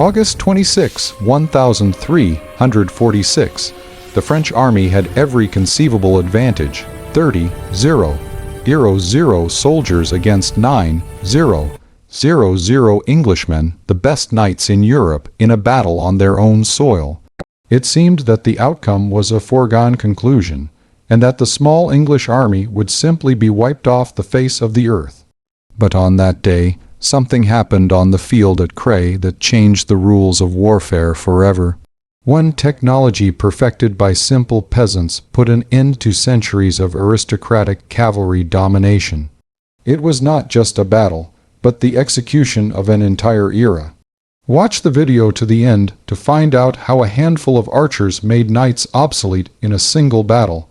August 26, 1346. The French army had every conceivable advantage, 30,000 soldiers against 9,000 Englishmen, the best knights in Europe, in a battle on their own soil. It seemed that the outcome was a foregone conclusion, and that the small English army would simply be wiped off the face of the earth. But on that day, something happened on the field at Cray that changed the rules of warfare forever. One technology perfected by simple peasants put an end to centuries of aristocratic cavalry domination. It was not just a battle, but the execution of an entire era. Watch the video to the end to find out how a handful of archers made knights obsolete in a single battle,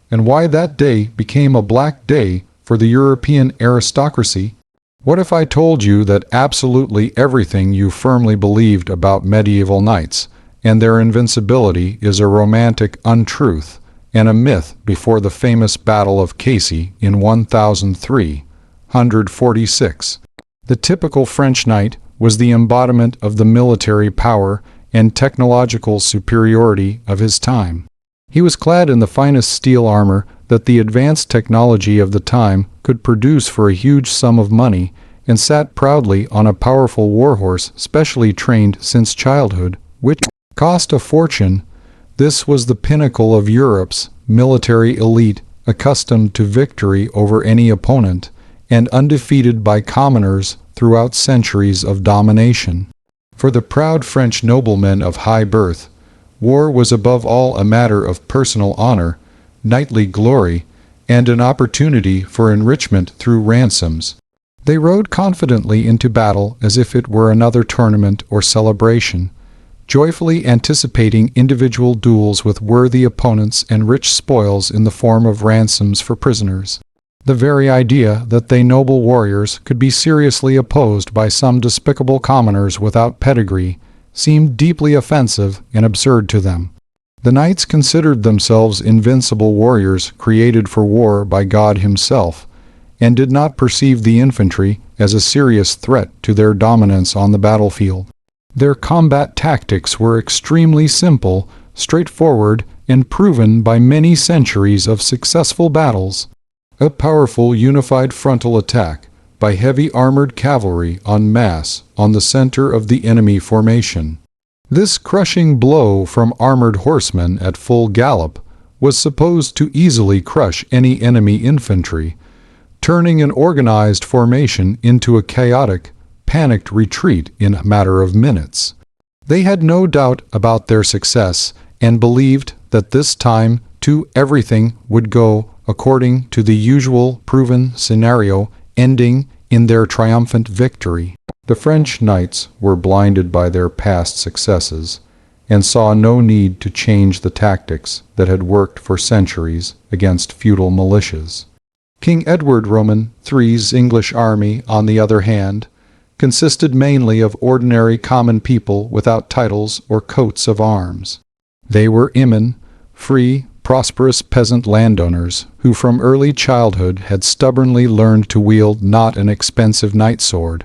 and why that day became a black day for the European aristocracy. What if I told you that absolutely everything you firmly believed about medieval knights and their invincibility is a romantic untruth and a myth before the famous Battle of Crécy in 1346? The typical French knight was the embodiment of the military power and technological superiority of his time. He was clad in the finest steel armor that the advanced technology of the time could produce for a huge sum of money, and sat proudly on a powerful warhorse specially trained since childhood, which cost a fortune. This was the pinnacle of Europe's military elite, accustomed to victory over any opponent, and undefeated by commoners throughout centuries of domination. For the proud French noblemen of high birth, war was above all a matter of personal honor, knightly glory, and an opportunity for enrichment through ransoms. They rode confidently into battle as if it were another tournament or celebration, joyfully anticipating individual duels with worthy opponents and rich spoils in the form of ransoms for prisoners. The very idea that they noble warriors could be seriously opposed by some despicable commoners without pedigree seemed deeply offensive and absurd to them. The knights considered themselves invincible warriors created for war by God himself, and did not perceive the infantry as a serious threat to their dominance on the battlefield. Their combat tactics were extremely simple, straightforward, and proven by many centuries of successful battles. A powerful unified frontal attack by heavy armored cavalry en masse on the center of the enemy formation. This crushing blow from armored horsemen at full gallop was supposed to easily crush any enemy infantry, turning an organized formation into a chaotic, panicked retreat in a matter of minutes. They had no doubt about their success and believed that this time, too, everything would go according to the usual proven scenario, ending in their triumphant victory. The French knights were blinded by their past successes and saw no need to change the tactics that had worked for centuries against feudal militias. King Edward III's English army, on the other hand, consisted mainly of ordinary common people without titles or coats of arms. They were free, prosperous peasant landowners who from early childhood had stubbornly learned to wield not an expensive knight sword,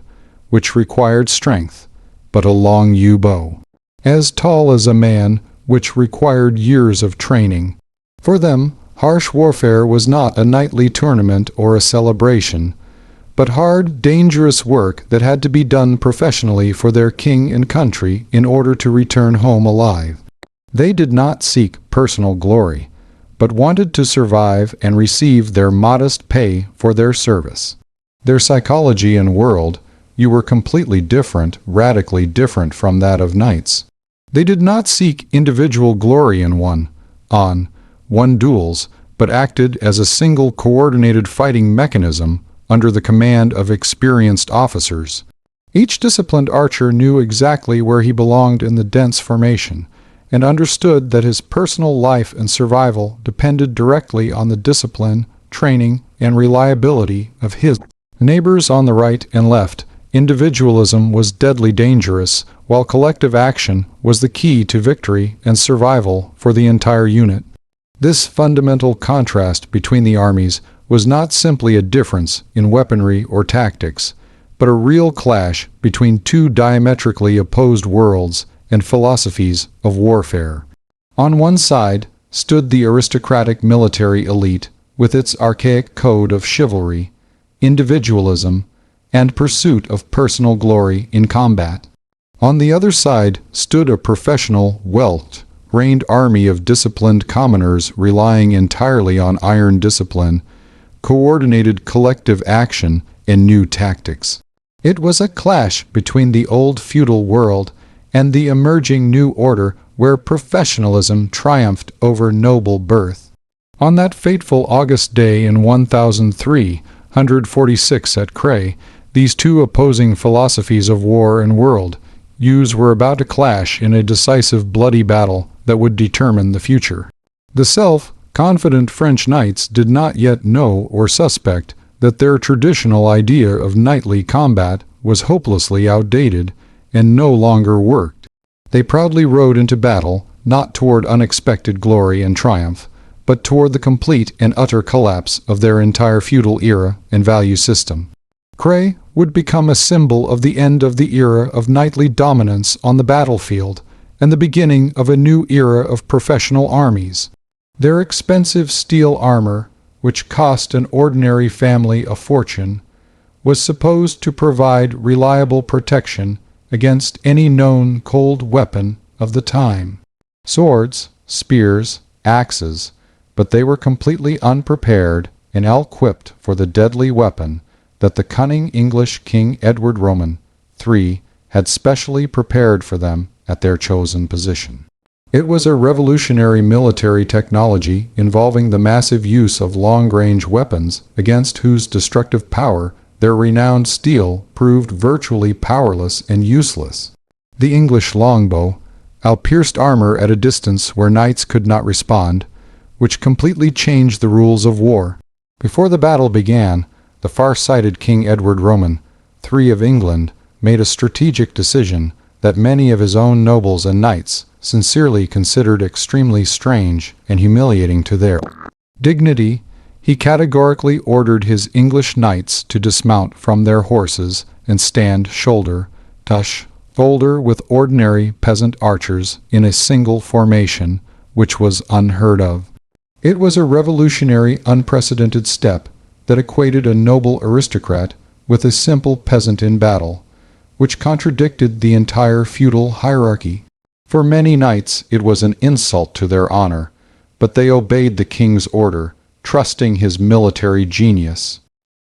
which required strength, but a long yew bow, as tall as a man, which required years of training. For them, harsh warfare was not a knightly tournament or a celebration, but hard, dangerous work that had to be done professionally for their king and country in order to return home alive. They did not seek personal glory, but wanted to survive and receive their modest pay for their service. Their psychology and world, you were completely different, radically different from that of knights. They did not seek individual glory in one-on-one duels, but acted as a single coordinated fighting mechanism under the command of experienced officers. Each disciplined archer knew exactly where he belonged in the dense formation, and understood that his personal life and survival depended directly on the discipline, training, and reliability of his neighbors on the right and left. Individualism was deadly dangerous, while collective action was the key to victory and survival for the entire unit. This fundamental contrast between the armies was not simply a difference in weaponry or tactics, but a real clash between two diametrically opposed worlds and philosophies of warfare. On one side stood the aristocratic military elite with its archaic code of chivalry, individualism, and pursuit of personal glory in combat. On the other side stood a professional, well-trained army of disciplined commoners relying entirely on iron discipline, coordinated collective action, and new tactics. It was a clash between the old feudal world and the emerging new order where professionalism triumphed over noble birth. On that fateful August day in 1346 at Cray, these two opposing philosophies of war and world use were about to clash in a decisive bloody battle that would determine the future. The self-confident French knights did not yet know or suspect that their traditional idea of knightly combat was hopelessly outdated and no longer worked. They proudly rode into battle, not toward unexpected glory and triumph, but toward the complete and utter collapse of their entire feudal era and value system. Cray would become a symbol of the end of the era of knightly dominance on the battlefield and the beginning of a new era of professional armies. Their expensive steel armor, which cost an ordinary family a fortune, was supposed to provide reliable protection against any known cold weapon of the time. Swords, spears, axes, but they were completely unprepared and ill-equipped for the deadly weapon that the cunning English King Edward Roman III had specially prepared for them at their chosen position. It was a revolutionary military technology involving the massive use of long-range weapons against whose destructive power their renowned steel proved virtually powerless and useless. The English longbow, pierced armor at a distance where knights could not respond, which completely changed the rules of war. Before the battle began, the far-sighted King Edward Roman III of England made a strategic decision that many of his own nobles and knights sincerely considered extremely strange and humiliating to their dignity. He categorically ordered his English knights to dismount from their horses and stand shoulder to shoulder with ordinary peasant archers in a single formation, which was unheard of. It was a revolutionary, unprecedented step that equated a noble aristocrat with a simple peasant in battle, which contradicted the entire feudal hierarchy. For many knights it was an insult to their honor, but they obeyed the king's order, trusting his military genius.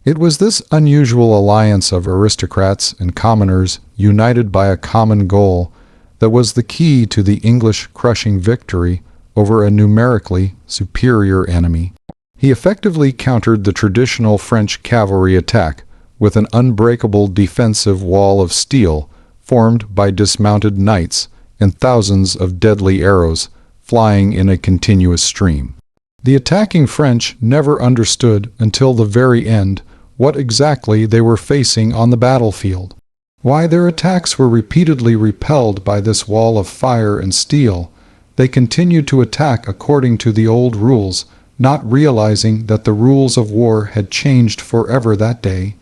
It was this unusual alliance of aristocrats and commoners united by a common goal that was the key to the English crushing victory over a numerically superior enemy. He effectively countered the traditional French cavalry attack with an unbreakable defensive wall of steel formed by dismounted knights and thousands of deadly arrows flying in a continuous stream. The attacking French never understood until the very end what exactly they were facing on the battlefield. Why their attacks were repeatedly repelled by this wall of fire and steel, they continued to attack according to the old rules, not realizing that the rules of war had changed forever that day.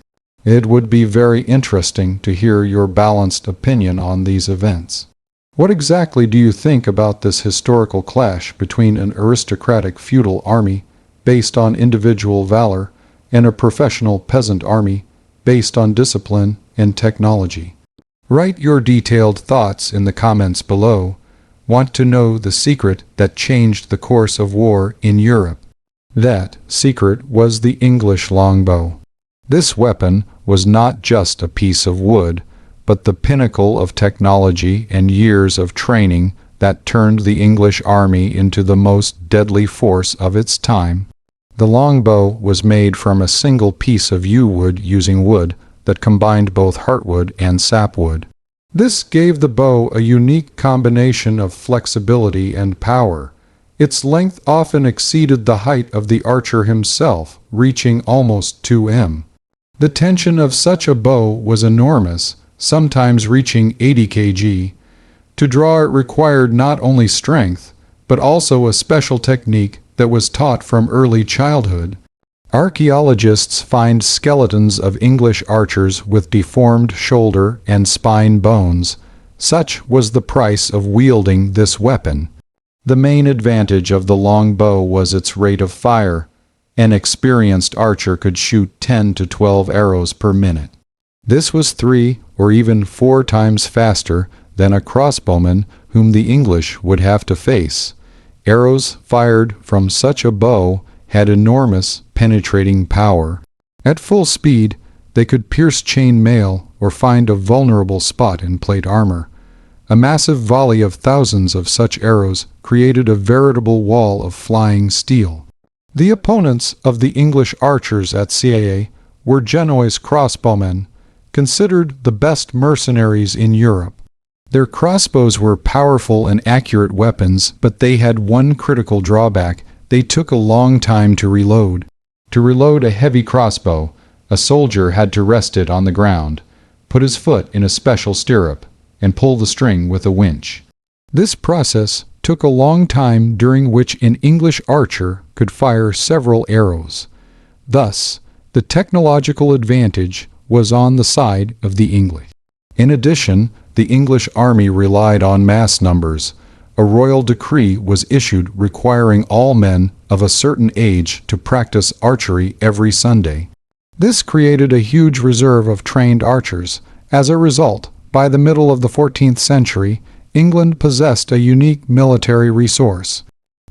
It would be very interesting to hear your balanced opinion on these events. What exactly do you think about this historical clash between an aristocratic feudal army based on individual valor and a professional peasant army based on discipline and technology? Write your detailed thoughts in the comments below. Want to know the secret that changed the course of war in Europe? That secret was the English longbow. This weapon was not just a piece of wood, but the pinnacle of technology and years of training that turned the English army into the most deadly force of its time. The longbow was made from a single piece of yew wood using wood that combined both heartwood and sapwood. This gave the bow a unique combination of flexibility and power. Its length often exceeded the height of the archer himself, reaching almost 2 m. The tension of such a bow was enormous, sometimes reaching 80 kg. To draw it required not only strength, but also a special technique that was taught from early childhood. Archaeologists find skeletons of English archers with deformed shoulder and spine bones. Such was the price of wielding this weapon. The main advantage of the long bow was its rate of fire. An experienced archer could shoot 10 to 12 arrows per minute. This was 3 or even 4 times faster than a crossbowman whom the English would have to face. Arrows fired from such a bow had enormous penetrating power. At full speed, they could pierce chain mail or find a vulnerable spot in plate armor. A massive volley of thousands of such arrows created a veritable wall of flying steel. The opponents of the English archers at Cae were Genoese crossbowmen, considered the best mercenaries in Europe. Their crossbows were powerful and accurate weapons, but they had one critical drawback: they took a long time to reload. To reload a heavy crossbow, a soldier had to rest it on the ground, put his foot in a special stirrup, and pull the string with a winch. This process took a long time, during which an English archer could fire several arrows. Thus, the technological advantage was on the side of the English. In addition, the English army relied on mass numbers. A royal decree was issued requiring all men of a certain age to practice archery every Sunday. This created a huge reserve of trained archers. As a result, by the middle of the 14th century, England possessed a unique military resource.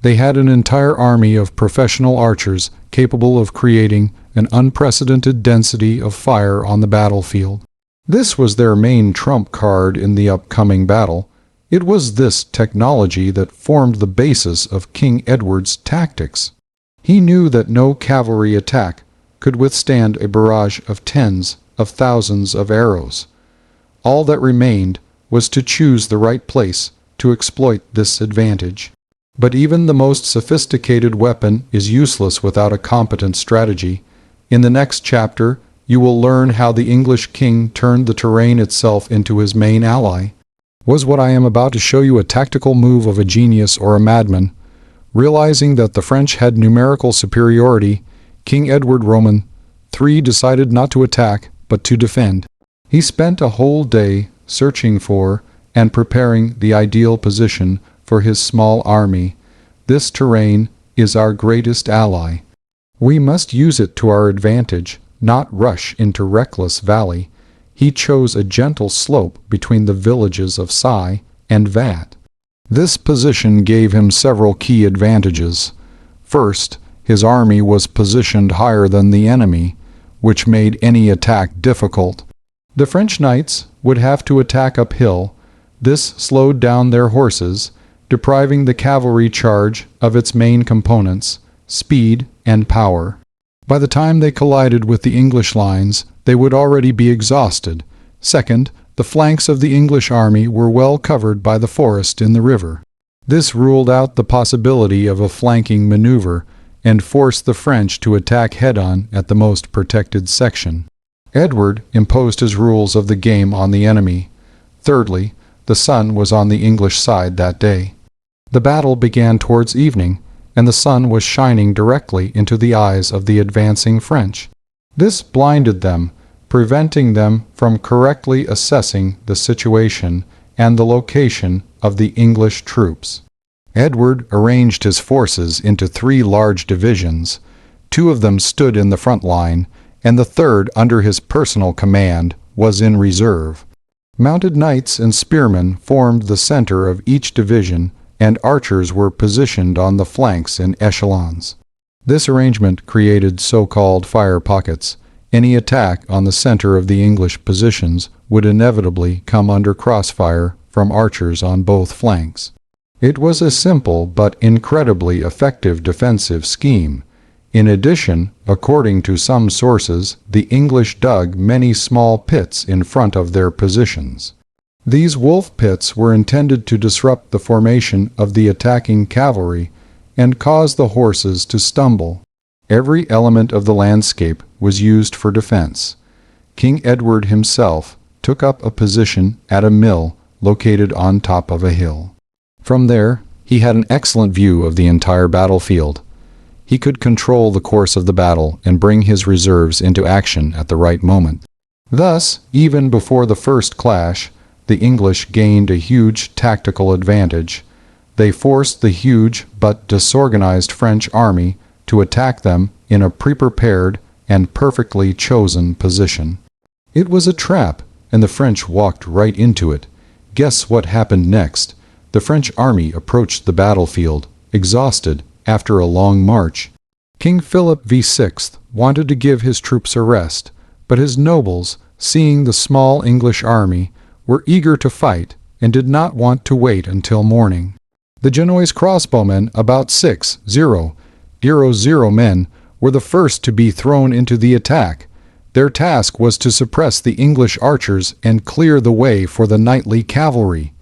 They had an entire army of professional archers capable of creating an unprecedented density of fire on the battlefield. This was their main trump card in the upcoming battle. It was this technology that formed the basis of King Edward's tactics. He knew that no cavalry attack could withstand a barrage of tens of thousands of arrows. All that remained was to choose the right place to exploit this advantage. But even the most sophisticated weapon is useless without a competent strategy. In the next chapter, you will learn how the English king turned the terrain itself into his main ally. Was what I am about to show you a tactical move of a genius or a madman? Realizing that the French had numerical superiority, King Edward Roman III decided not to attack, but to defend. He spent a whole day searching for and preparing the ideal position for his small army. This terrain is our greatest ally. We must use it to our advantage, not rush into reckless valley. He chose a gentle slope between the villages of Sai and Vat. This position gave him several key advantages. First, his army was positioned higher than the enemy, which made any attack difficult. The French knights would have to attack uphill. This slowed down their horses, depriving the cavalry charge of its main components, speed and power. By the time they collided with the English lines, they would already be exhausted. Second, the flanks of the English army were well covered by the forest in the river. This ruled out the possibility of a flanking maneuver and forced the French to attack head-on at the most protected section. Edward imposed his rules of the game on the enemy. Thirdly, the sun was on the English side that day. The battle began towards evening, and the sun was shining directly into the eyes of the advancing French. This blinded them, preventing them from correctly assessing the situation and the location of the English troops. Edward arranged his forces into 3 large divisions. 2 of them stood in the front line, and the third, under his personal command, was in reserve. Mounted knights and spearmen formed the center of each division, and archers were positioned on the flanks in echelons. This arrangement created so-called fire pockets. Any attack on the center of the English positions would inevitably come under crossfire from archers on both flanks. It was a simple but incredibly effective defensive scheme. In addition, according to some sources, the English dug many small pits in front of their positions. These wolf pits were intended to disrupt the formation of the attacking cavalry and cause the horses to stumble. Every element of the landscape was used for defense. King Edward himself took up a position at a mill located on top of a hill. From there, he had an excellent view of the entire battlefield. He could control the course of the battle and bring his reserves into action at the right moment. Thus, even before the first clash, the English gained a huge tactical advantage. They forced the huge but disorganized French army to attack them in a pre-prepared and perfectly chosen position. It was a trap, and the French walked right into it. Guess what happened next? The French army approached the battlefield, exhausted after a long march. King Philip VI wanted to give his troops a rest, but his nobles, seeing the small English army, were eager to fight and did not want to wait until morning. The Genoese crossbowmen, about 6,000 men, were the first to be thrown into the attack. Their task was to suppress the English archers and clear the way for the knightly cavalry.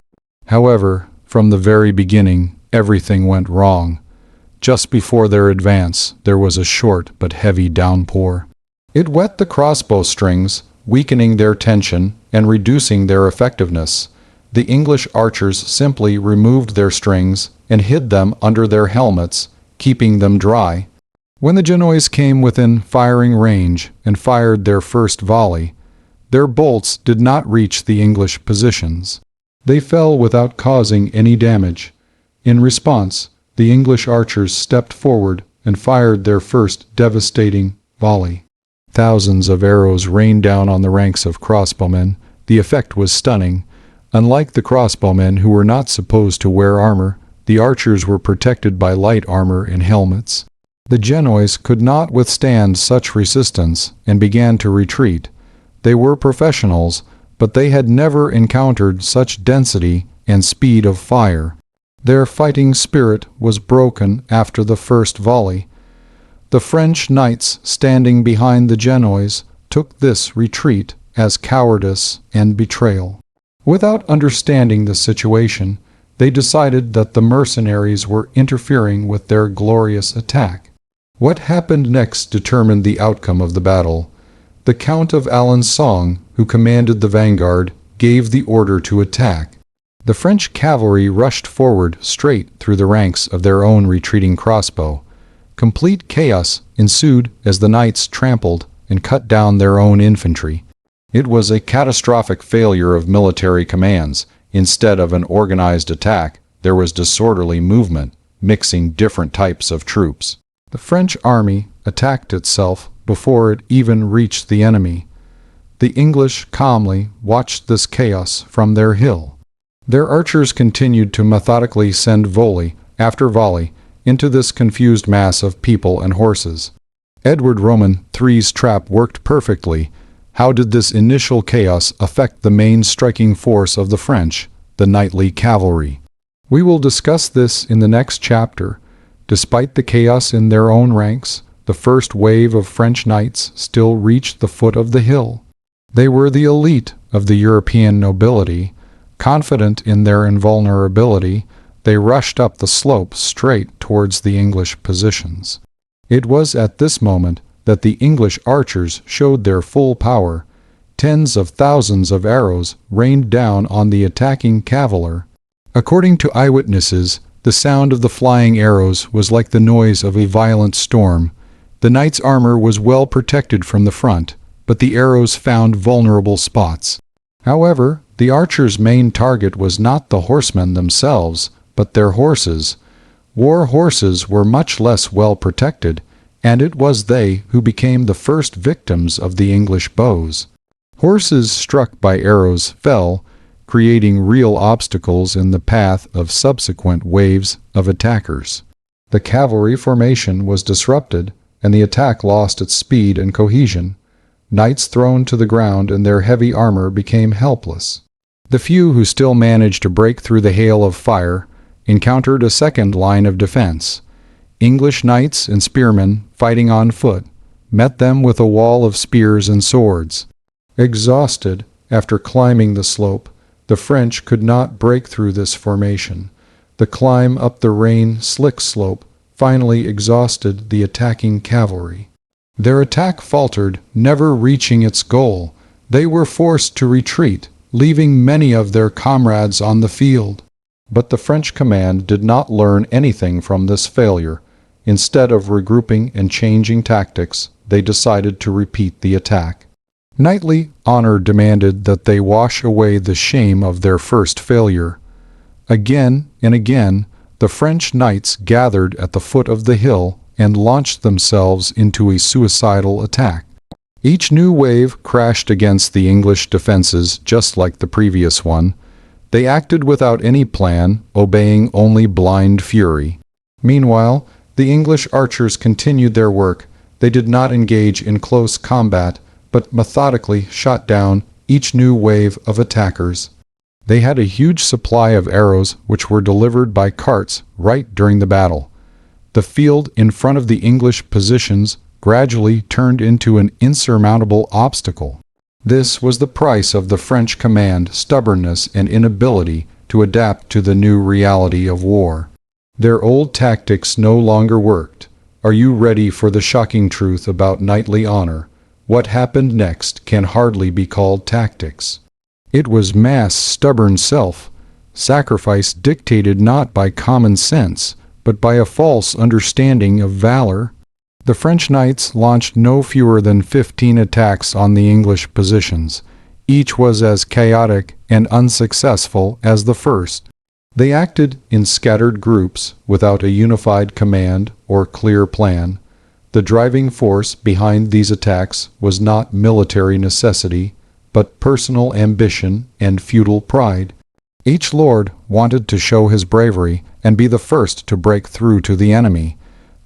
However, from the very beginning, everything went wrong. Just before their advance, there was a short but heavy downpour. It wet the crossbow strings, weakening their tension and reducing their effectiveness. The English archers simply removed their strings and hid them under their helmets, keeping them dry. When the Genoese came within firing range and fired their first volley, their bolts did not reach the English positions. They fell without causing any damage. In response, the English archers stepped forward and fired their first devastating volley. Thousands of arrows rained down on the ranks of crossbowmen. The effect was stunning. Unlike the crossbowmen, who were not supposed to wear armor, the archers were protected by light armor and helmets. The Genoese could not withstand such resistance and began to retreat. They were professionals, but they had never encountered such density and speed of fire. Their fighting spirit was broken after the first volley. The French knights standing behind the Genoese took this retreat as cowardice and betrayal. Without understanding the situation, they decided that the mercenaries were interfering with their glorious attack. What happened next determined the outcome of the battle. The Count of Alençon, who commanded the vanguard, gave the order to attack. The French cavalry rushed forward straight through the ranks of their own retreating crossbow. Complete chaos ensued as the knights trampled and cut down their own infantry. It was a catastrophic failure of military commands. Instead of an organized attack, there was disorderly movement, mixing different types of troops. The French army attacked itself before it even reached the enemy. The English calmly watched this chaos from their hill. Their archers continued to methodically send volley after volley into this confused mass of people and horses. Edward Roman III's trap worked perfectly. How did this initial chaos affect the main striking force of the French, the knightly cavalry? We will discuss this in the next chapter. Despite the chaos in their own ranks, the first wave of French knights still reached the foot of the hill. They were the elite of the European nobility. Confident in their invulnerability, they rushed up the slope straight towards the English positions. It was at this moment that the English archers showed their full power. Tens of thousands of arrows rained down on the attacking cavalry. According to eyewitnesses, the sound of the flying arrows was like the noise of a violent storm. The knight's armor was well protected from the front, but the arrows found vulnerable spots. However, the archers' main target was not the horsemen themselves, but their horses. War horses were much less well protected, and it was they who became the first victims of the English bows. Horses struck by arrows fell, creating real obstacles in the path of subsequent waves of attackers. The cavalry formation was disrupted, and the attack lost its speed and cohesion. Knights thrown to the ground and their heavy armor became helpless. The few who still managed to break through the hail of fire encountered a second line of defense. English knights and spearmen, fighting on foot, met them with a wall of spears and swords. Exhausted after climbing the slope, the French could not break through this formation. The climb up the rain-slick slope finally exhausted the attacking cavalry. Their attack faltered, never reaching its goal. They were forced to retreat, leaving many of their comrades on the field. But the French command did not learn anything from this failure. Instead of regrouping and changing tactics, they decided to repeat the attack. Knightly honor demanded that they wash away the shame of their first failure. Again and again, the French knights gathered at the foot of the hill and launched themselves into a suicidal attack. Each new wave crashed against the English defenses just like the previous one. They acted without any plan, obeying only blind fury. Meanwhile, the English archers continued their work. They did not engage in close combat, but methodically shot down each new wave of attackers. They had a huge supply of arrows which were delivered by carts right during the battle. The field in front of the English positions gradually turned into an insurmountable obstacle. This was the price of the French command, stubbornness and inability to adapt to the new reality of war. Their old tactics no longer worked. Are you ready for the shocking truth about knightly honor? What happened next can hardly be called tactics. It was mass stubborn self-sacrifice dictated not by common sense, but by a false understanding of valor. The French knights launched no fewer than 15 attacks on the English positions. Each was as chaotic and unsuccessful as the first. They acted in scattered groups without a unified command or clear plan. The driving force behind these attacks was not military necessity, but personal ambition and feudal pride. Each lord wanted to show his bravery and be the first to break through to the enemy.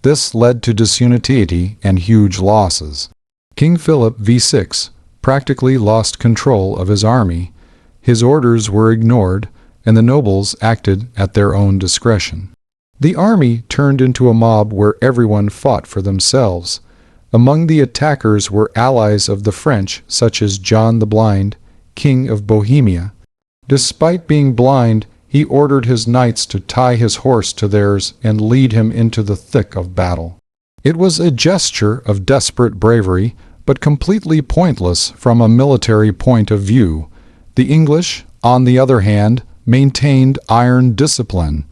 This led to disunity and huge losses. King Philip V6 practically lost control of his army. His orders were ignored, and the nobles acted at their own discretion. The army turned into a mob where everyone fought for themselves. Among the attackers were allies of the French, such as John the Blind, King of Bohemia. Despite being blind, he ordered his knights to tie his horse to theirs and lead him into the thick of battle. It was a gesture of desperate bravery, but completely pointless from a military point of view. The English, on the other hand, maintained iron discipline.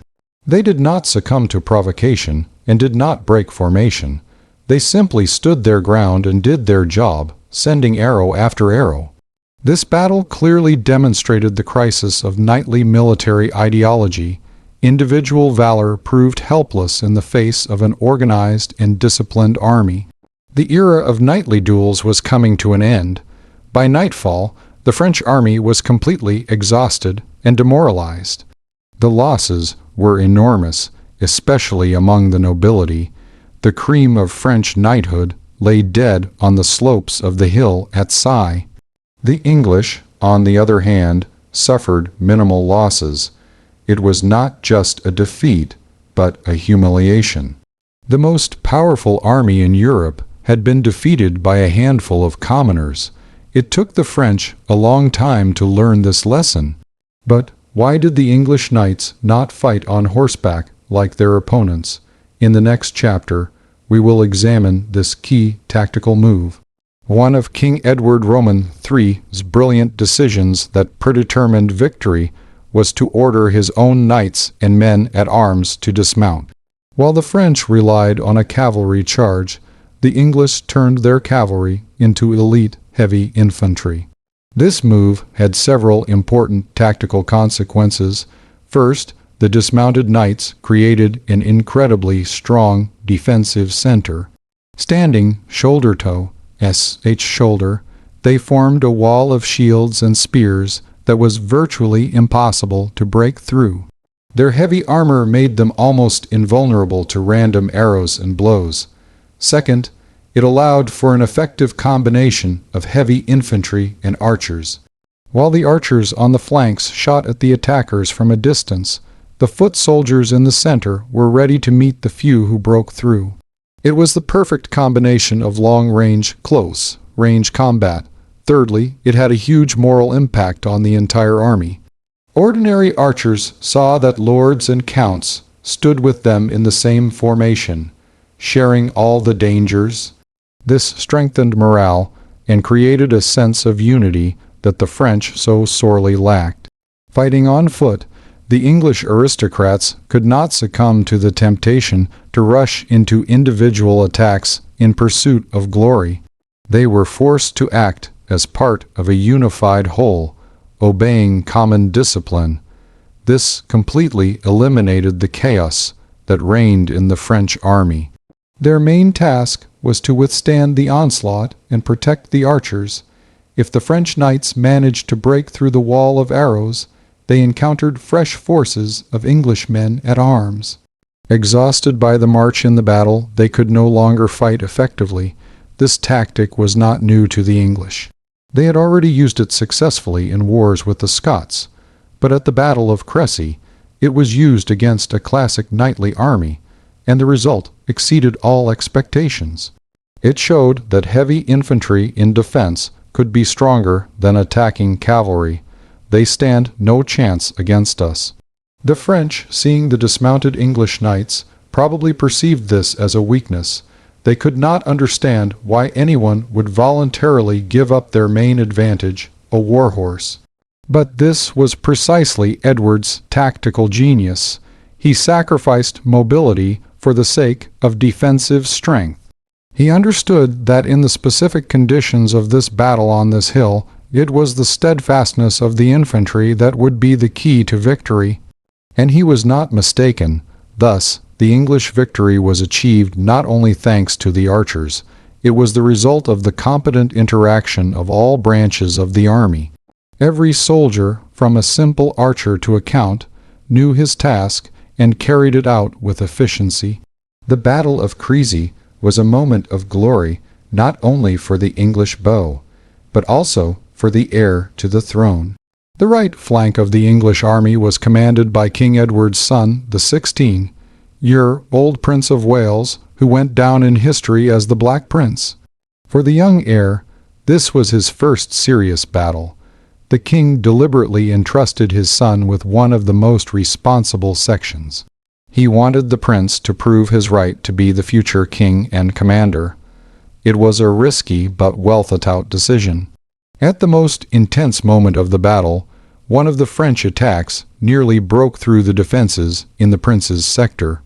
They did not succumb to provocation and did not break formation. They simply stood their ground and did their job, sending arrow after arrow. This battle clearly demonstrated the crisis of knightly military ideology. Individual valor proved helpless in the face of an organized and disciplined army. The era of knightly duels was coming to an end. By nightfall, the French army was completely exhausted and demoralized. The losses were enormous, especially among the nobility. The cream of French knighthood lay dead on the slopes of the hill at Sai. The English, on the other hand, suffered minimal losses. It was not just a defeat, but a humiliation. The most powerful army in Europe had been defeated by a handful of commoners. It took the French a long time to learn this lesson. But why did the English knights not fight on horseback like their opponents? In the next chapter, we will examine this key tactical move. One of King Edward Roman III's brilliant decisions that predetermined victory was to order his own knights and men at arms to dismount. While the French relied on a cavalry charge, the English turned their cavalry into elite heavy infantry. This move had several important tactical consequences. First, the dismounted knights created an incredibly strong defensive center. Standing shoulder-to shoulder, they formed a wall of shields and spears that was virtually impossible to break through. Their heavy armor made them almost invulnerable to random arrows and blows. Second, it allowed for an effective combination of heavy infantry and archers. While the archers on the flanks shot at the attackers from a distance, the foot soldiers in the center were ready to meet the few who broke through. It was the perfect combination of long-range, close-range combat. Thirdly, it had a huge moral impact on the entire army. Ordinary archers saw that lords and counts stood with them in the same formation, sharing all the dangers. This strengthened morale and created a sense of unity that the French so sorely lacked. Fighting on foot, The English aristocrats could not succumb to the temptation to rush into individual attacks in pursuit of glory. They were forced to act as part of a unified whole, obeying common discipline. This completely eliminated the chaos that reigned in the French army. Their main task was to withstand the onslaught and protect the archers. If the French knights managed to break through the wall of arrows, they encountered fresh forces of English men at arms. Exhausted by the march in the battle, they could no longer fight effectively. This tactic was not new to the English. They had already used it successfully in wars with the Scots, but at the Battle of Crécy, it was used against a classic knightly army, and the result exceeded all expectations. It showed that heavy infantry in defense could be stronger than attacking cavalry. They stand no chance against us. The French, seeing the dismounted English knights, probably perceived this as a weakness. They could not understand why anyone would voluntarily give up their main advantage, a war horse. But this was precisely Edward's tactical genius. He sacrificed mobility for the sake of defensive strength. He understood that in the specific conditions of this battle on this hill, it was the steadfastness of the infantry that would be the key to victory. And he was not mistaken. Thus, the English victory was achieved not only thanks to the archers, it was the result of the competent interaction of all branches of the army. Every soldier, from a simple archer to a count, knew his task and carried it out with efficiency. The Battle of Crécy was a moment of glory not only for the English bow, but also for the heir to the throne. The right flank of the English army was commanded by King Edward's son, the 16-year old Prince of Wales, who went down in history as the Black Prince. For the young heir, this was his first serious battle. The king deliberately entrusted his son with one of the most responsible sections. He wanted the prince to prove his right to be the future king and commander. It was a risky but well-thought-out decision. At the most intense moment of the battle, one of the French attacks nearly broke through the defenses in the prince's sector.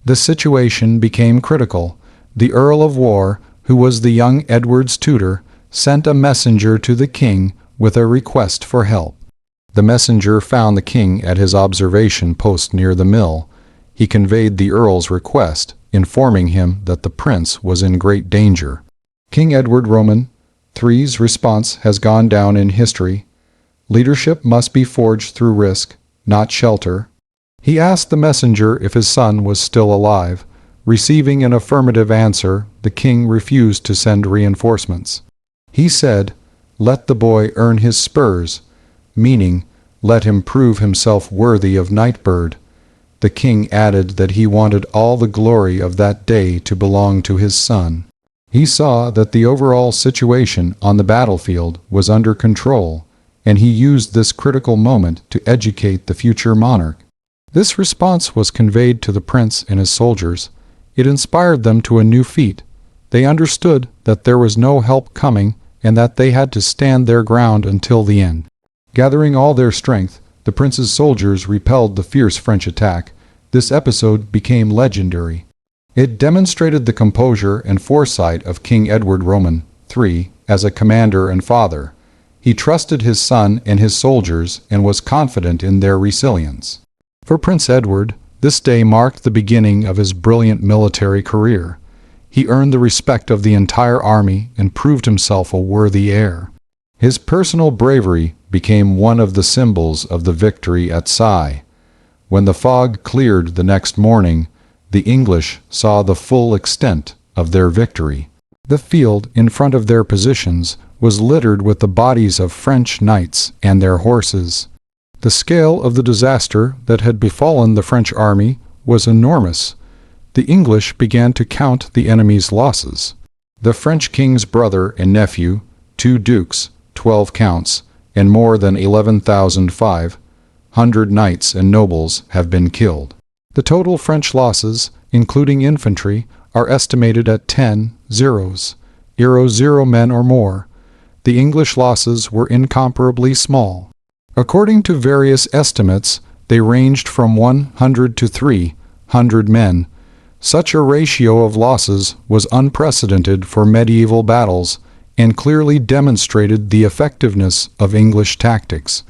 The situation became critical. The Earl of War, who was the young Edward's tutor, sent a messenger to the king with a request for help. The messenger found the king at his observation post near the mill. He conveyed the earl's request, informing him that the prince was in great danger. King Edward Roman III's response has gone down in history. Leadership must be forged through risk, not shelter. He asked the messenger if his son was still alive. Receiving an affirmative answer, the king refused to send reinforcements. He said, "Let the boy earn his spurs," meaning, let him prove himself worthy of knightbird. The king added that he wanted all the glory of that day to belong to his son. He saw that the overall situation on the battlefield was under control, and he used this critical moment to educate the future monarch. This response was conveyed to the prince and his soldiers. It inspired them to a new feat. They understood that there was no help coming and that they had to stand their ground until the end. Gathering all their strength, the prince's soldiers repelled the fierce French attack. This episode became legendary. It demonstrated the composure and foresight of King Edward Roman III as a commander and father. He trusted his son and his soldiers and was confident in their resilience. For Prince Edward, this day marked the beginning of his brilliant military career. He earned the respect of the entire army and proved himself a worthy heir. His personal bravery became one of the symbols of the victory at Crécy. When the fog cleared the next morning, the English saw the full extent of their victory. The field in front of their positions was littered with the bodies of French knights and their horses. The scale of the disaster that had befallen the French army was enormous. The English began to count the enemy's losses. The French king's brother and nephew, 2 dukes, 12 counts, and more than 11,500 knights and nobles have been killed. The total French losses, including infantry, are estimated at 10 zeros, 0 men or more. The English losses were incomparably small. According to various estimates, they ranged from 100 to 300 men. Such a ratio of losses was unprecedented for medieval battles and clearly demonstrated the effectiveness of English tactics.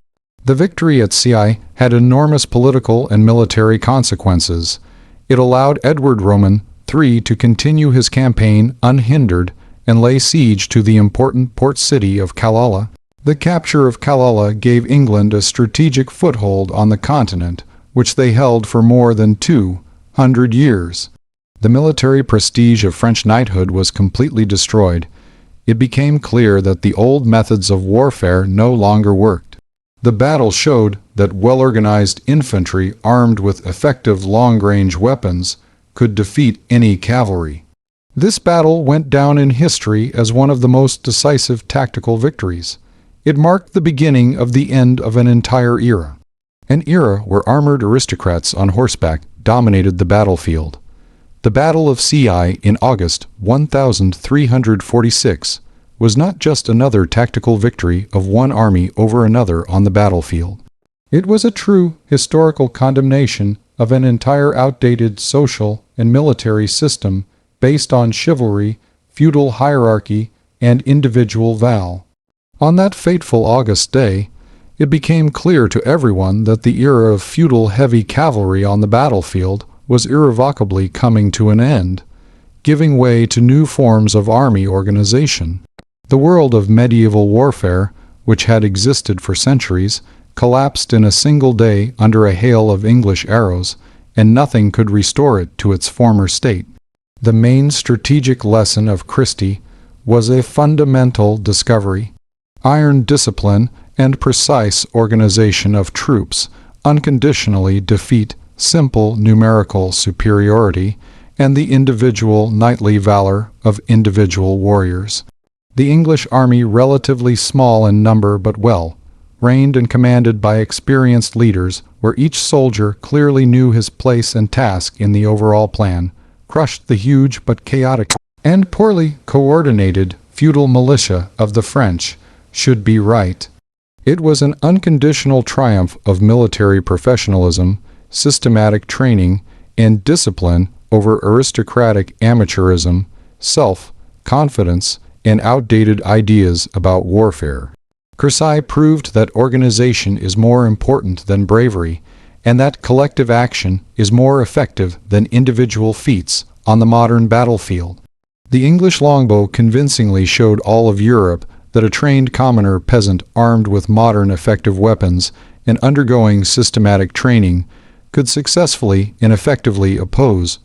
The victory at Ciai had enormous political and military consequences. It allowed Edward Roman III to continue his campaign unhindered and lay siege to the important port city of Killala. The capture of Killala gave England a strategic foothold on the continent, which they held for more than 200 years. The military prestige of French knighthood was completely destroyed. It became clear that the old methods of warfare no longer worked. The battle showed that well-organized infantry armed with effective long-range weapons could defeat any cavalry. This battle went down in history as one of the most decisive tactical victories. It marked the beginning of the end of an entire era, an era where armored aristocrats on horseback dominated the battlefield. The Battle of Ciai in August 1346 was not just another tactical victory of one army over another on the battlefield. It was a true historical condemnation of an entire outdated social and military system based on chivalry, feudal hierarchy, and individual val. On that fateful August day, it became clear to everyone that the era of feudal heavy cavalry on the battlefield was irrevocably coming to an end, giving way to new forms of army organization. The world of medieval warfare, which had existed for centuries, collapsed in a single day under a hail of English arrows, and nothing could restore it to its former state. The main strategic lesson of Christie was a fundamental discovery: iron discipline and precise organization of troops unconditionally defeat simple numerical superiority and the individual knightly valor of individual warriors. The English army, relatively small in number but well-trained and commanded by experienced leaders, where each soldier clearly knew his place and task in the overall plan, crushed the huge but chaotic and poorly coordinated feudal militia of the French. Should be right. It was an unconditional triumph of military professionalism, systematic training, and discipline over aristocratic amateurism, self-confidence, and outdated ideas about warfare. Cressy proved that organization is more important than bravery, and that collective action is more effective than individual feats on the modern battlefield. The English longbow convincingly showed all of Europe that a trained commoner peasant armed with modern effective weapons and undergoing systematic training could successfully and effectively oppose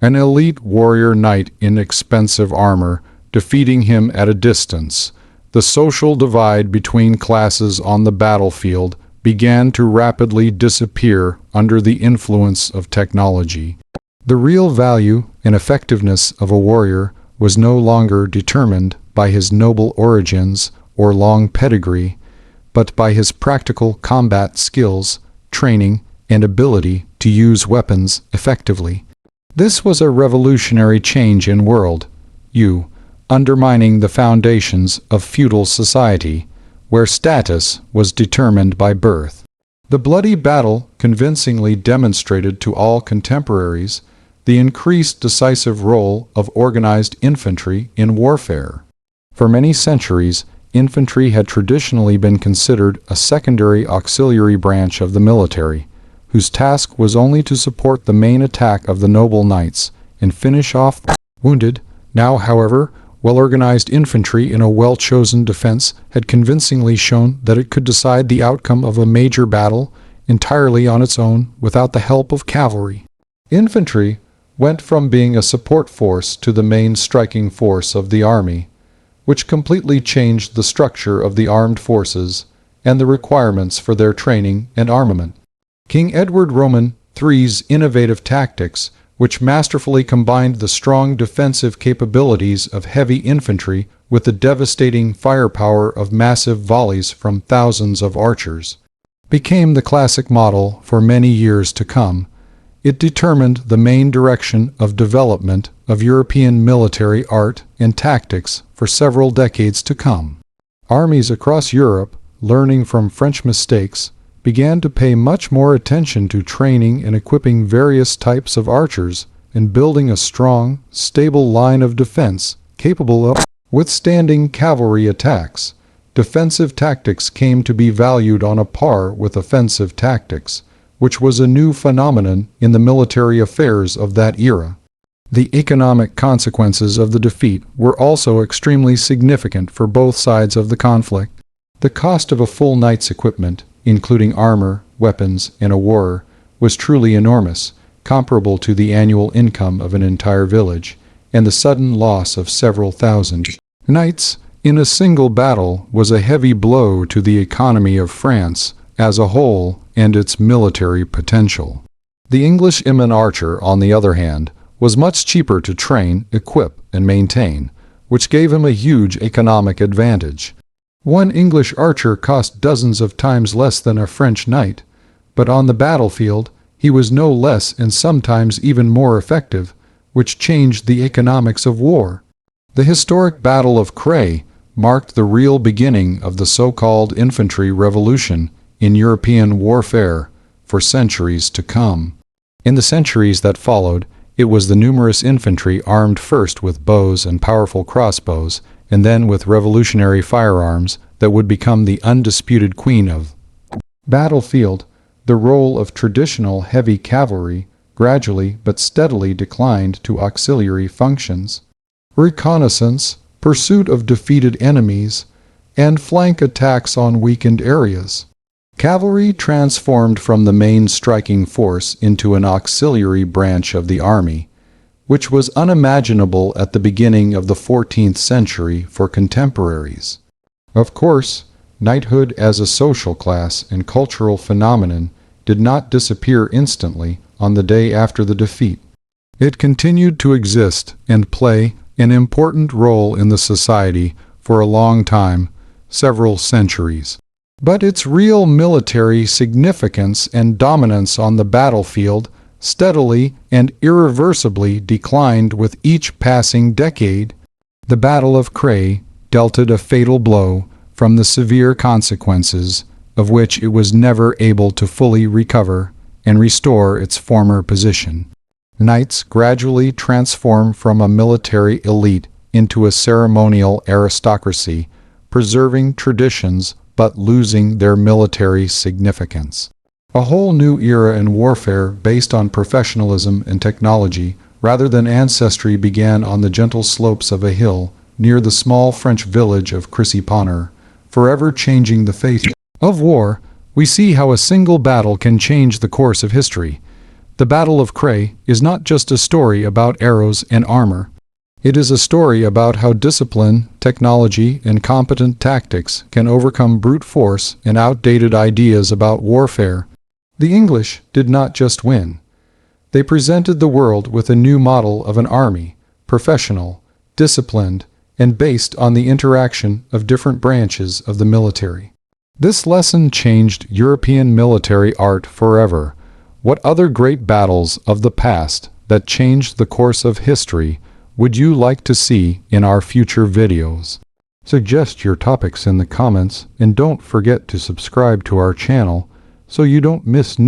an elite warrior knight in expensive armor, defeating him at a distance. The social divide between classes on the battlefield began to rapidly disappear under the influence of technology. The real value and effectiveness of a warrior was no longer determined by his noble origins or long pedigree, but by his practical combat skills, training, and ability to use weapons effectively. This was a revolutionary change in world view, undermining the foundations of feudal society, where status was determined by birth. The bloody battle convincingly demonstrated to all contemporaries the increased decisive role of organized infantry in warfare. For many centuries, infantry had traditionally been considered a secondary auxiliary branch of the military, whose task was only to support the main attack of the noble knights and finish off the wounded. Now, however, well-organized infantry in a well-chosen defense had convincingly shown that it could decide the outcome of a major battle entirely on its own without the help of cavalry. Infantry went from being a support force to the main striking force of the army, which completely changed the structure of the armed forces and the requirements for their training and armament. King Edward Roman III's innovative tactics, which masterfully combined the strong defensive capabilities of heavy infantry with the devastating firepower of massive volleys from thousands of archers, became the classic model for many years to come. It determined the main direction of development of European military art and tactics for several decades to come. Armies across Europe, learning from French mistakes, began to pay much more attention to training and equipping various types of archers and building a strong, stable line of defense capable of withstanding cavalry attacks. Defensive tactics came to be valued on a par with offensive tactics, which was a new phenomenon in the military affairs of that era. The economic consequences of the defeat were also extremely significant for both sides of the conflict. The cost of a full knight's equipment, including armor, weapons, and a war, was truly enormous, comparable to the annual income of an entire village, and the sudden loss of several thousand knights in a single battle was a heavy blow to the economy of France as a whole and its military potential. The English Yeoman archer, on the other hand, was much cheaper to train, equip, and maintain, which gave him a huge economic advantage. One English archer cost dozens of times less than a French knight, but on the battlefield he was no less and sometimes even more effective, which changed the economics of war. The historic Battle of Creil marked the real beginning of the so-called infantry revolution in European warfare for centuries to come. In the centuries that followed, it was the numerous infantry armed first with bows and powerful crossbows, and then with revolutionary firearms that would become the undisputed queen of battlefield. The role of traditional heavy cavalry gradually but steadily declined to auxiliary functions. Reconnaissance, pursuit of defeated enemies, and flank attacks on weakened areas. Cavalry transformed from the main striking force into an auxiliary branch of the army, which was unimaginable at the beginning of the 14th century for contemporaries. Of course, knighthood as a social class and cultural phenomenon did not disappear instantly on the day after the defeat. It continued to exist and play an important role in the society for a long time, several centuries. But its real military significance and dominance on the battlefield steadily and irreversibly declined with each passing decade. The Battle of Creil dealt it a fatal blow from the severe consequences of which it was never able to fully recover and restore its former position. Knights gradually transformed from a military elite into a ceremonial aristocracy, preserving traditions but losing their military significance. A whole new era in warfare based on professionalism and technology rather than ancestry began on the gentle slopes of a hill near the small French village of Crissy-Ponner, forever changing the face of war. We see how a single battle can change the course of history. The Battle of Creil is not just a story about arrows and armor. It is a story about how discipline, technology, and competent tactics can overcome brute force and outdated ideas about warfare. The English did not just win. They presented the world with a new model of an army, professional, disciplined, and based on the interaction of different branches of the military. This lesson changed European military art forever. What other great battles of the past that changed the course of history would you like to see in our future videos? Suggest your topics in the comments and don't forget to subscribe to our channel so you don't miss